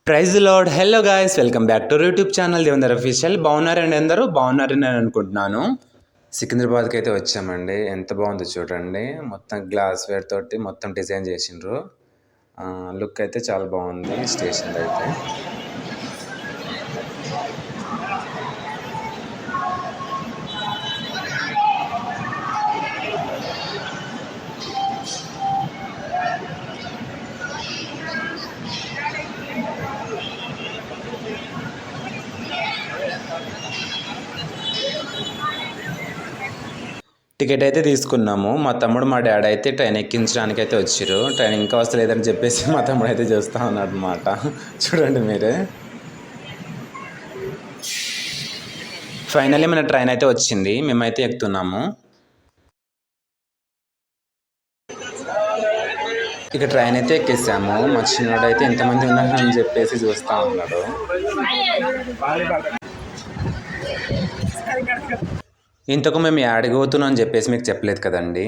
Praise lord. Hello guys, welcome back to YouTube channel Devender official. బాగున్నారండి? అందరూ బాగున్నారని నేను అనుకుంటున్నాను. సికింద్రాబాద్కి అయితే వచ్చామండి. ఎంత బాగుందో చూడండి. మొత్తం గ్లాస్ వేర్ తోటి మొత్తం డిజైన్ చేసిండ్రు. లుక్ అయితే చాలా బాగుంది స్టేషన్ అయితే. టికెట్ అయితే తీసుకున్నాము. మా తమ్ముడు మా డాడీ అయితే ట్రైన్ ఎక్కించడానికి అయితే వచ్చారు. ట్రైన్ ఇంకా వస్తలేదని చెప్పేసి మా తమ్ముడు అయితే చూస్తూ ఉన్నాడు అనమాట. చూడండి మీరే. ఫైనల్లీ మన ట్రైన్ అయితే వచ్చింది. మేమైతే ఎక్కుతున్నాము. ఇక ట్రైన్ అయితే ఎక్కేసాము. మా చిన్నోడు అయితే ఎంతమంది ఉన్నారు అని చెప్పేసి చూస్తూ ఉన్నాడు. ఇంతకు మేము యాడికి పోతున్నాం అని చెప్పేసి మీకు చెప్పలేదు కదండి.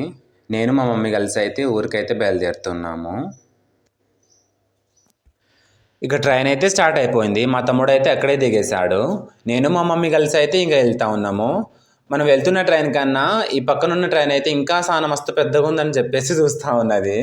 నేను మా మమ్మీ కలిసి అయితే ఊరికైతే బయలుదేరుతున్నాము. ఇక ట్రైన్ అయితే స్టార్ట్ అయిపోయింది. మా తమ్ముడు అయితే అక్కడే దిగేశాడు. నేను మా మమ్మీ కలిసి అయితే ఇంకా వెళ్తూ ఉన్నాము. మనం వెళ్తున్న ట్రైన్ కన్నా ఈ పక్కనున్న ట్రైన్ అయితే ఇంకా చాలా మస్తు పెద్దగా ఉందని చెప్పేసి చూస్తూ ఉన్నది.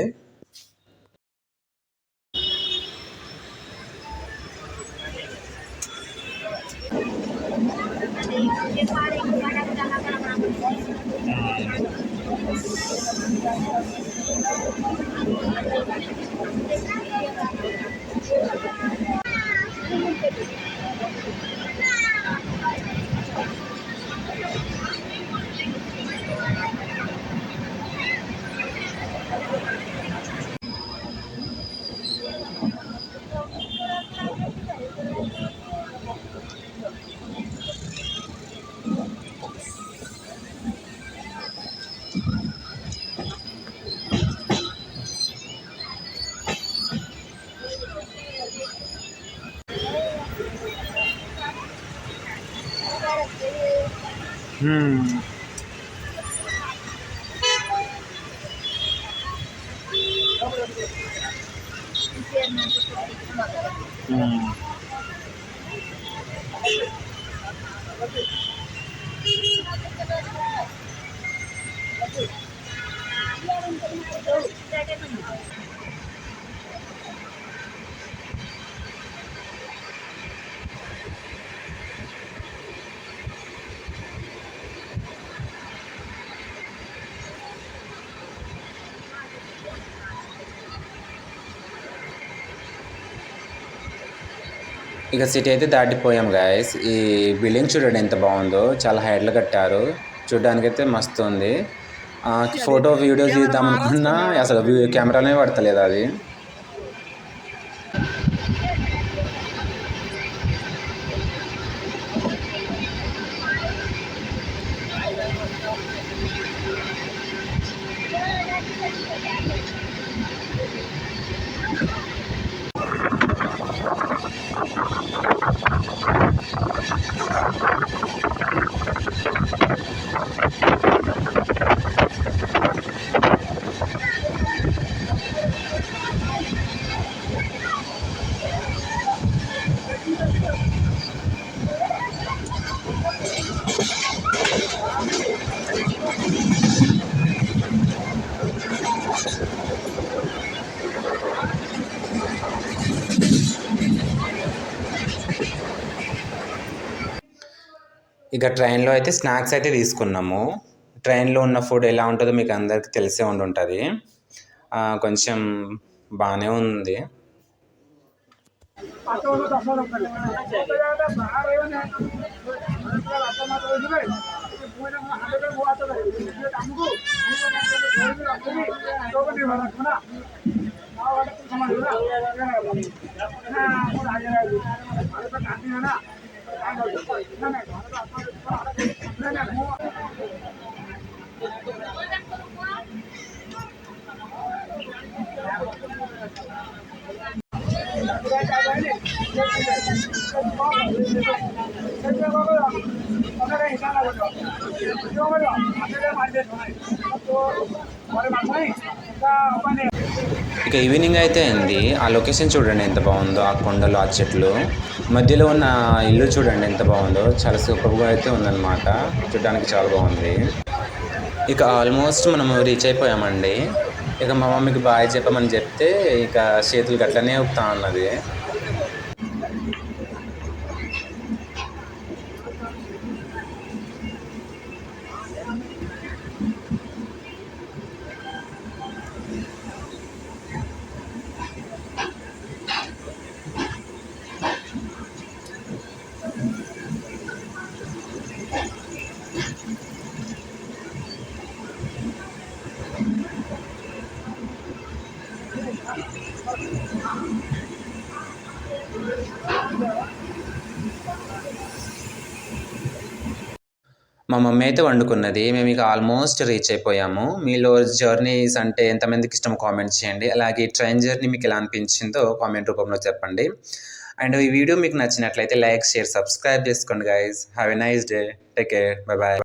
ఇక సిటీ అయితే దాటిపోయాం గాయస్. ఈ బిల్డింగ్ చూడండి ఎంత బాగుందో. చాలా హైట్లో కట్టారు. చూడడానికి అయితే మస్తు ఉంది. ఫోటో వీడియో తీద్దాం అనుకున్నా అసలు కెమెరానే పడతలేదు అది. ఇక ట్రైన్లో అయితే స్నాక్స్ అయితే తీసుకున్నాము. ట్రైన్లో ఉన్న ఫుడ్ ఎలా ఉంటుందో మీకు అందరికీ తెలిసే ఉంటుంది. కొంచెం బాగానే ఉంది. ఇక ఇక ఈవినింగ్ అయితే అయింది. ఆ లొకేషన్ చూడండి ఎంత బాగుందో, ఆ కొండలు, ఆ చెట్లు మధ్యలో ఉన్న ఇల్లు చూడండి ఎంత బాగుందో. చాలా సూపర్గా అయితే ఉందన్నమాట. చూడడానికి చాలా బాగుంది. ఇక ఆల్మోస్ట్ మనము రీచ్ అయిపోయామండి. ఇక మా మమ్మీకి బాయ్ చెప్పమని చెప్తే ఇక చేతులు గట్లనే ఊపుతా ఉన్నది. మా మమ్మీ అయితే వండుకున్నది. మేము ఇక ఆల్మోస్ట్ రీచ్ అయిపోయాము. మీలో జర్నీస్ అంటే ఎంతమందికి ఇష్టమో కామెంట్ చేయండి. అలాగే ట్రైన్ జర్నీ మీకు ఎలా అనిపించిందో కామెంట్ రూపంలో చెప్పండి. అండ్ ఈ వీడియో మీకు నచ్చినట్లయితే లైక్, షేర్, సబ్స్క్రైబ్ చేసుకోండి guys. Have a nice day. Take care. Bye bye.